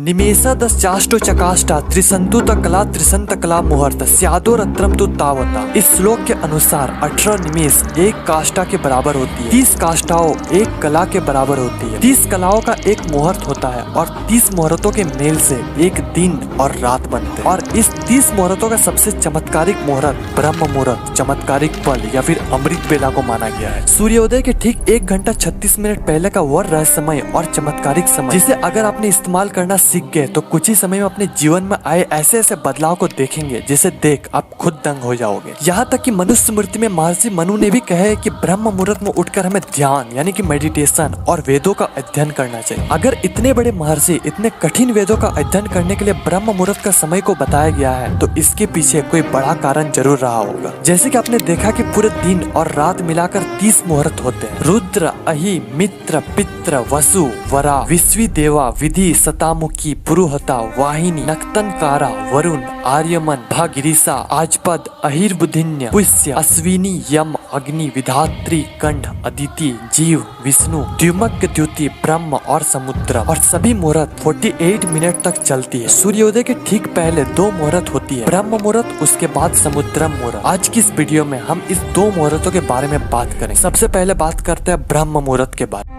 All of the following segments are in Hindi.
निमेषदश्चाष्टो चकाष्टा त्रिसंतु कला त्रिसंत कला मुहूर्त स्यादो रत्रम तु तावता। इस श्लोक के अनुसार 18 निमेष एक काष्ठा के बराबर होती है, 30 काष्ठाओं एक कला के बराबर होती है, 30 कलाओं का एक मुहूर्त होता है और 30 मुहूर्तों के मेल से एक दिन और रात बनते हैं। और इस 30 मुहूर्तों का सबसे चमत्कारिक मुहूर्त ब्रह्म मुहूर्त, चमत्कारिक पल या फिर अमृत बेला को माना गया है। सूर्योदय के ठीक 1 घंटा 36 मिनट पहले का वह रहस्यमय और चमत्कारिक समय, जिसे अगर आपने इस्तेमाल करना सीख गए तो कुछ ही समय में अपने जीवन में आए ऐसे ऐसे बदलाव को देखेंगे जिसे देख आप खुद दंग हो जाओगे। यहाँ तक कि मनुष्य स्मृति में महर्षि मनु ने भी कहा है कि ब्रह्म मुहूर्त में उठकर हमें ध्यान यानी कि मेडिटेशन और वेदों का अध्ययन करना चाहिए। अगर इतने बड़े महर्षि इतने कठिन वेदों का अध्ययन करने के लिए ब्रह्म मुहूर्त का समय को बताया गया है तो इसके पीछे कोई बड़ा कारण जरूर रहा होगा। जैसे कि आपने देखा कि पूरे दिन और रात मिलाकर 30 मुहूर्त होते हैं। रुद्र, अहि, मित्र, पित्र, वसु, वरा, विश्वी देवा, विधि, सतामुखी, पुरुहता, वाहिनी, नक्तनकारा, वरुण, आर्यमन, भागिरिसा, आजपद, अहिर्बुधिन्य, पुष्य, अश्विनी, यम, अग्नि, विधात्री, कंठ, अदिति, जीव, विष्णु, द्युमक, द्युति, ब्रह्म और समुद्र। और सभी मुहूर्त 48 मिनट तक चलती है। सूर्योदय के ठीक पहले 2 मुहूर्त होती है, ब्रह्म मुहूर्त, उसके बाद समुद्र मुहूर्त। आज की इस वीडियो में हम इस 2 मुहूर्तों के बारे में बात करें। सबसे पहले बात करते हैं ब्रह्म मुहूर्त के बारे में।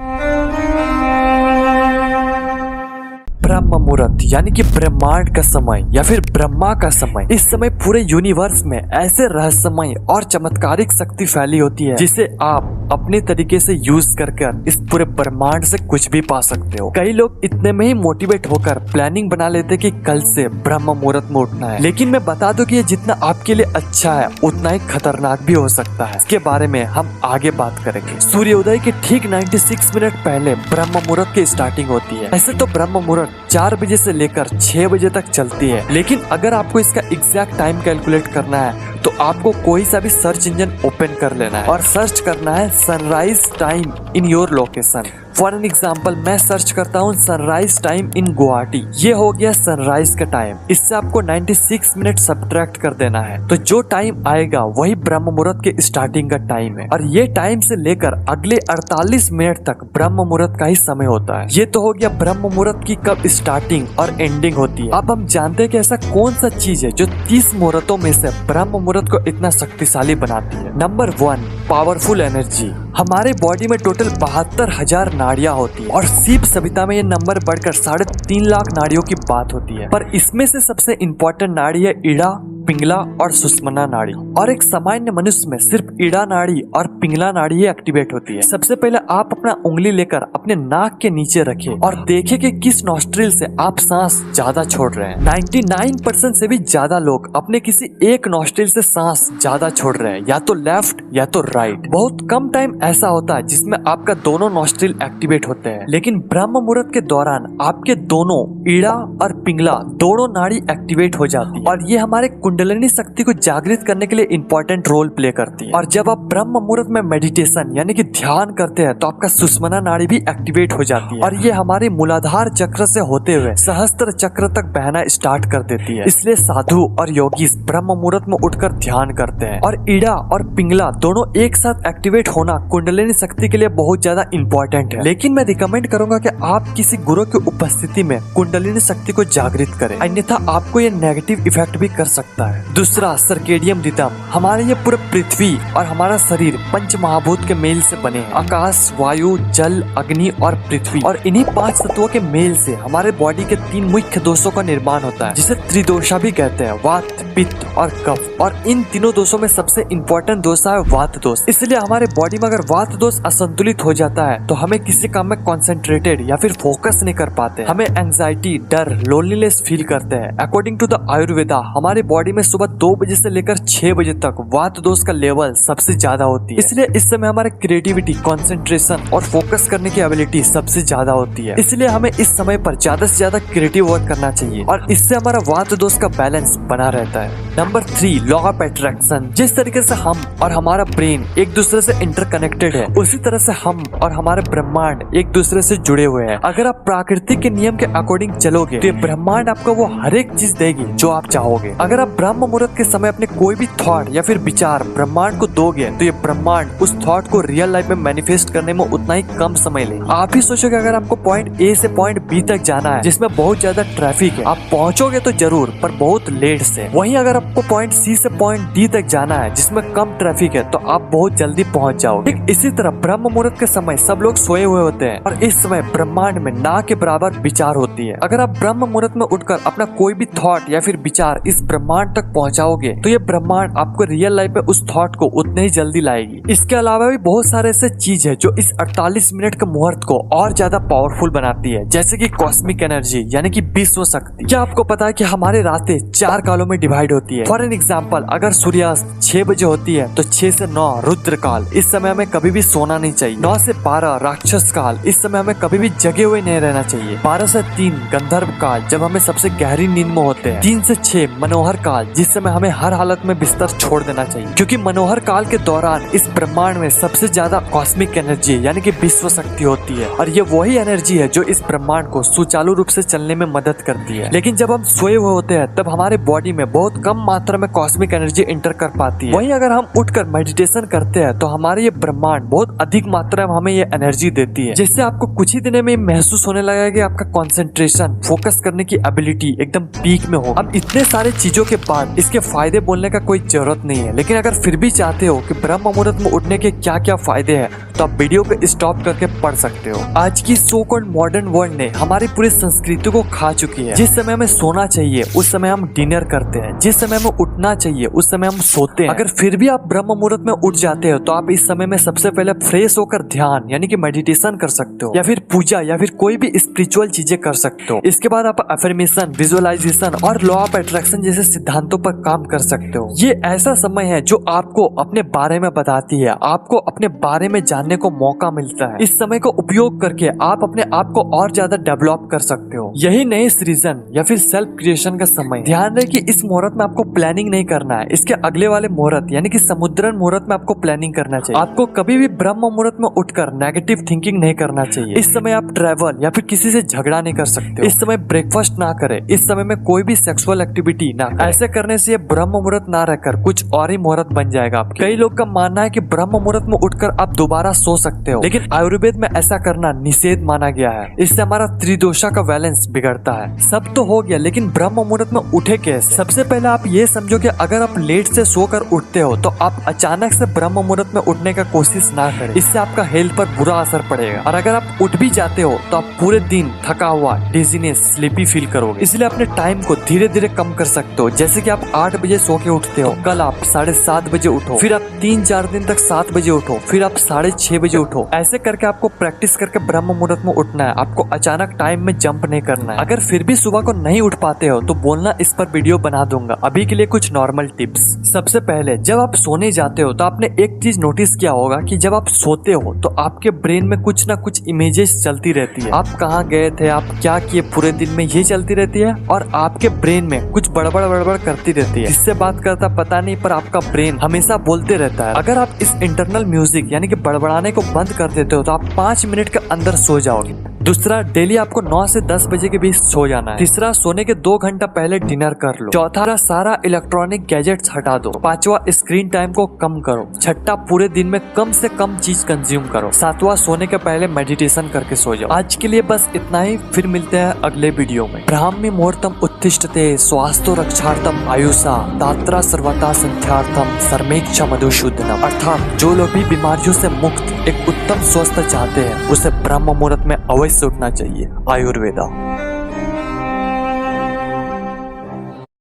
ब्रह्म मुहूर्त यानी कि ब्रह्मांड का समय या फिर ब्रह्मा का समय। इस समय पूरे यूनिवर्स में ऐसे रहस्यमय और चमत्कारिक शक्ति फैली होती है जिसे आप अपने तरीके से यूज कर इस पूरे ब्रह्मांड से कुछ भी पा सकते हो। कई लोग इतने में ही मोटिवेट होकर प्लानिंग बना लेते कि कल से ब्रह्म मुहूर्त में उठना है, लेकिन मैं बता दूं कि ये जितना आपके लिए अच्छा है उतना ही खतरनाक भी हो सकता है। इसके बारे में हम आगे बात करेंगे। सूर्योदय के ठीक 96 मिनट पहले ब्रह्म मुहूर्त की स्टार्टिंग होती है। ऐसे तो ब्रह्म मुहूर्त 4 बजे से लेकर 6 बजे तक चलती है, लेकिन अगर आपको इसका एग्जैक्ट टाइम कैलकुलेट करना है तो आपको कोई सा भी सर्च इंजन ओपन कर लेना है और सर्च करना है sunrise time in your location. For an example मैं सर्च करता हूँ सनराइज टाइम इन गुवाहाटी। ये हो गया सनराइज का टाइम। इससे आपको 96 मिनट सब्ट्रैक्ट कर देना है तो जो टाइम आएगा वही ब्रह्म मुहूर्त के स्टार्टिंग का टाइम है। और ये टाइम से लेकर अगले 48 मिनट तक ब्रह्म मुहूर्त का ही समय होता है। ये तो हो गया ब्रह्म मुहूर्त की कब स्टार्टिंग और एंडिंग होती है। अब हम जानते हैं कि ऐसा कौन सा चीज है जो 30 मुहूर्तों में से ब्रह्म मुहूर्त को इतना शक्तिशाली बनाती है। Number 1, powerful energy. हमारे बॉडी में टोटल 72,000 नाड़ियां होती है और शिव सभ्यता में ये नंबर बढ़कर 3.5 लाख नाड़ियों की बात होती है। पर इसमें से सबसे इम्पोर्टेंट नाड़ी है इड़ा, पिंगला और सुषुम्ना नाड़ी। और एक सामान्य मनुष्य में सिर्फ इड़ा नाड़ी और पिंगला नाड़ी ही एक्टिवेट होती है। सबसे पहले आप अपना उंगली लेकर अपने नाक के नीचे रखें और देखें कि किस नॉस्ट्रिल से आप सांस ज्यादा छोड़ रहे हैं। 99% से भी ज्यादा लोग अपने किसी एक नॉस्ट्रिल से सांस ज्यादा छोड़ रहे हैं, या तो लेफ्ट या तो राइट। बहुत कम टाइम ऐसा होता है जिसमें आपका दोनों नॉस्ट्रिल एक्टिवेट होते हैं, लेकिन ब्रह्म मुहूर्त के दौरान आपके दोनों इड़ा और पिंगला दोनों नाड़ी एक्टिवेट हो जाती है और ये हमारे कुंडलिनी शक्ति को जागृत करने के लिए इंपॉर्टेंट रोल प्ले करती है। और जब आप ब्रह्म मुहूर्त में मेडिटेशन यानी कि ध्यान करते हैं तो आपका सुषुम्ना नाड़ी भी एक्टिवेट हो जाती है और ये हमारे मूलाधार चक्र से होते हुए सहस्त्र चक्र तक बहना स्टार्ट कर देती है। इसलिए साधु और योगी ब्रह्म मुहूर्त में उठकर ध्यान करते हैं। और इड़ा और पिंगला दोनों एक साथ एक्टिवेट होना कुंडलिनी शक्ति के लिए बहुत ज्यादा इंपॉर्टेंट है। लेकिन मैं रिकमेंड करूंगा कि आप किसी गुरु की उपस्थिति में कुंडलिनी शक्ति को जागृत करें, अन्यथा आपको ये नेगेटिव इफेक्ट भी कर सकता है। दूसरा, सर्केडियम रिदम। हमारे ये पूरे पृथ्वी और हमारा शरीर 5 महाभूत के मेल से बने हैं, आकाश, वायु, जल, अग्नि और पृथ्वी। और इन्हीं 5 तत्वों के मेल से हमारे बॉडी के 3 मुख्य दोषों का निर्माण होता है, जिसे त्रिदोषा भी कहते हैं, वात, पित्त और कफ। और इन तीनों दोषों में सबसे इम्पोर्टेंट दोष है वात दोष। इसलिए हमारे बॉडी में अगर वात दोष असंतुलित हो जाता है तो हमें किसी काम में कॉन्सेंट्रेटेड या फिर फोकस नहीं कर पाते। हमें एंजाइटी, डर, लोनलीनेस फील करते हैं। अकॉर्डिंग टू द आयुर्वेदा हमारे बॉडी में सुबह 2 बजे से लेकर 6 बजे तक वात दोष का लेवल सबसे ज्यादा होती है। इसलिए इस समय हमारे क्रिएटिविटी, कंसंट्रेशन और फोकस करने की एबिलिटी सबसे ज्यादा होती है। इसलिए हमें इस समय पर ज्यादा से ज्यादा क्रिएटिव वर्क करना चाहिए और इससे हमारा वात दोष का बैलेंस बना रहता है। Number 3, law of attraction. जिस तरीके से हम और हमारा ब्रेन एक दूसरे से इंटरकनेक्टेड है, उसी तरह से हम और हमारे ब्रह्मांड एक दूसरे से जुड़े हुए हैं। अगर आप प्रकृति के नियम के अकॉर्डिंग चलोगे तो ये ब्रह्मांड आपको वो हर एक चीज देगी जो आप चाहोगे। अगर आप ब्रह्म मुहूर्त के समय अपने कोई भी थॉट या फिर विचार ब्रह्मांड को दोगे तो ये ब्रह्मांड उस थॉट को रियल लाइफ में मैनिफेस्ट करने में उतना ही कम समय ले। आप ही सोचोगे अगर आपको पॉइंट ए से पॉइंट बी तक जाना है जिसमें बहुत ज्यादा ट्रैफिक है, आप पहुंचोगे तो जरूर पर बहुत लेट से। वहीं अगर आपको पॉइंट सी से पॉइंट डी तक जाना है जिसमें कम ट्रैफिक है तो आप बहुत जल्दी पहुंच जाओगे। ठीक इसी तरह ब्रह्म मुहूर्त के समय सब लोग सोए हुए होते हैं और इस समय ब्रह्मांड में ना के बराबर विचार होती है। अगर आप ब्रह्म मुहूर्त में उठकर अपना कोई भी थॉट या फिर विचार इस ब्रह्मांड तक पहुंचाओगे तो ये ब्रह्मांड आपको रियल लाइफ में उस थॉट को उतने ही जल्दी लाएगी। इसके अलावा भी बहुत सारे ऐसे चीज है जो इस 48 मिनट के मुहूर्त को और ज्यादा पावरफुल बनाती है, जैसे कि कॉस्मिक एनर्जी यानी कि विश्व शक्ति। क्या आपको पता है कि हमारे रातें 4 कालों में डिवाइड होती है? फॉर एन एग्जाम्पल, अगर सूर्यास्त 6 बजे होती है तो 6 से 9 रुद्र काल, इस समय हमें कभी भी सोना नहीं चाहिए। 9 से 12 राक्षस काल, इस समय हमें कभी भी जगे हुए नहीं रहना चाहिए। 12 से 3 गंधर्व काल, जब हमें सबसे गहरी नींद में होते हैं। 3 से 6 मनोहर काल, जिस समय हमें हर हालत में बिस्तर छोड़ देना चाहिए, क्योंकि मनोहर काल के दौरान इस ब्रह्मांड में सबसे ज्यादा कॉस्मिक एनर्जी यानी कि विश्व शक्ति होती है और ये वही एनर्जी है जो इस ब्रह्मांड को सुचारू रूप से चलने में मदद करती है। लेकिन जब हम सोए हुए होते हैं तब हमारे बॉडी में बहुत कम मात्रा में कॉस्मिक एनर्जी इंटर कर पाती है। वहीं अगर हम उठकर मेडिटेशन करते हैं तो हमारे ये ब्रह्मांड बहुत अधिक मात्रा में हमें ये एनर्जी देती है, जिससे आपको कुछ ही दिनों में महसूस होने लगेगा कि आपका कंसंट्रेशन, फोकस करने की एबिलिटी एकदम पीक में हो। अब इतने सारे चीजों के बाद इसके फायदे बोलने का कोई जरूरत नहीं है, लेकिन अगर फिर भी चाहते हो कि ब्रह्म मुहूर्त में उठने के क्या क्या फायदे हैं तो आप वीडियो को स्टॉप करके पढ़ सकते हो। आज की सो कॉल्ड मॉडर्न वर्ल्ड ने हमारी पूरी संस्कृति को खा चुकी है। जिस समय हमें सोना चाहिए उस समय हम डिनर करते हैं, जिस समय हमें उठना चाहिए उस समय हम सोते हैं। अगर फिर भी आप ब्रह्म मुहूर्त में उठ जाते हो तो आप इस समय में सबसे पहले फ्रेश होकर ध्यान यानी कि मेडिटेशन कर सकते हो या फिर पूजा या फिर कोई भी स्पिरिचुअल चीजें कर सकते हो। इसके बाद आप अफर्मेशन, विजुअलाइजेशन और लॉ ऑफ अट्रैक्शन जैसे सिद्धांतों पर काम कर सकते हो। ये ऐसा समय है जो आपको अपने बारे में बताती है, आपको अपने बारे में जानने को मौका मिलता है। इस समय को उपयोग करके आप अपने आप को और ज्यादा डेवलप कर सकते हो। यही नए सृजन या फिर सेल्फ क्रिएशन का समय। ध्यान रहे कि इस मुहूर्त में आपको प्लानिंग नहीं करना है, इसके अगले वाले मुहूर्त यानी कि समुद्रन मुहूर्त में आपको प्लानिंग करना चाहिए। आपको कभी भी ब्रह्म मुहूर्त में उठकर नेगेटिव थिंकिंग नहीं करना चाहिए। इस समय आप ट्रैवल या फिर किसी से झगड़ा नहीं कर सकते हो। इस समय ब्रेकफास्ट ना करें, इस समय में कोई भी सेक्सुअल एक्टिविटी ना करें। ऐसे करने से ये ब्रह्म मुहूर्त ना रहकर कुछ और ही मुहूर्त बन जाएगा आपके। कई लोग का मानना है कि ब्रह्म मुहूर्त में उठकर आप दोबारा सो सकते हो, लेकिन आयुर्वेद में ऐसा करना निषेध माना गया है। इससे हमारा त्रिदोषा का बैलेंस बिगड़ता है। सब तो हो गया, लेकिन ब्रह्म मुहूर्त में उठे कैसे? सबसे पहले आप ये समझो कि अगर आप लेट से सोकर उठते हो तो आप अचानक से ब्रह्म मुहूर्त में उठने का कोशिश ना करें, इससे आपका हेल्थ पर बुरा असर पड़ेगा। और अगर आप उठ भी जाते हो तो आप पूरे दिन थका हुआ, डिजीनेस, स्लीपी फील करोगे। इसलिए अपने टाइम को धीरे धीरे कम कर सकते हो। जैसे कि आप 8 बजे सो के उठते हो, कल आप 7:30 बजे उठो, फिर आप 3-4 दिन तक 7 बजे उठो, फिर आप 6:30 बजे उठो। ऐसे करके आपको प्रैक्टिस करके ब्रह्म मुहूर्त में उठना है। आपको अचानक टाइम में जंप नहीं करना है। अगर फिर भी सुबह को नहीं उठ पाते हो तो बोलना, इस पर वीडियो बना दूंगा। अभी के लिए कुछ नॉर्मल टिप्स। सबसे पहले जब आप सोने जाते हो तो आपने एक चीज नोटिस किया होगा कि जब आप सोते हो तो आपके ब्रेन में कुछ ना कुछ इमेजेस चलती रहती है। आप कहाँ गए थे, आप क्या किए पूरे दिन में, ये चलती रहती है और आपके ब्रेन में कुछ बड़बड़ करती रहती है। किससे बात करता पता नहीं, पर आपका ब्रेन हमेशा बोलते रहता है। अगर आप इस इंटरनल म्यूजिक यानी कि बड़बड़ाने को बंद कर देते हो तो आप 5 मिनट के अंदर सो जाओगे। दूसरा, डेली आपको 9 से 10 बजे के बीच सो जाना है। तीसरा, सोने के 2 घंटा पहले डिनर कर लो। चौथा, सारा इलेक्ट्रॉनिक गैजेट्स हटा दो। 5वां, स्क्रीन टाइम को कम करो। 6वां, पूरे दिन में कम से कम चीज कंज्यूम करो। 7वां, सोने के पहले मेडिटेशन करके सो जाओ। आज के लिए बस इतना ही, फिर मिलते हैं अगले वीडियो में। ब्राह्मी मुहूर्तम उत्तिष्ठते स्वास्थ्य रक्षार्थम आयुषा दात्रा सर्वथा संख्यार्थम सर्मेक्ष मधुसूदनम। अर्थात जो लोग भी बीमारियों से मुक्त एक उत्तम स्वस्थ चाहते हैं उसे ब्रह्म मुहूर्त में अवश्य उठना चाहिए। आयुर्वेदा।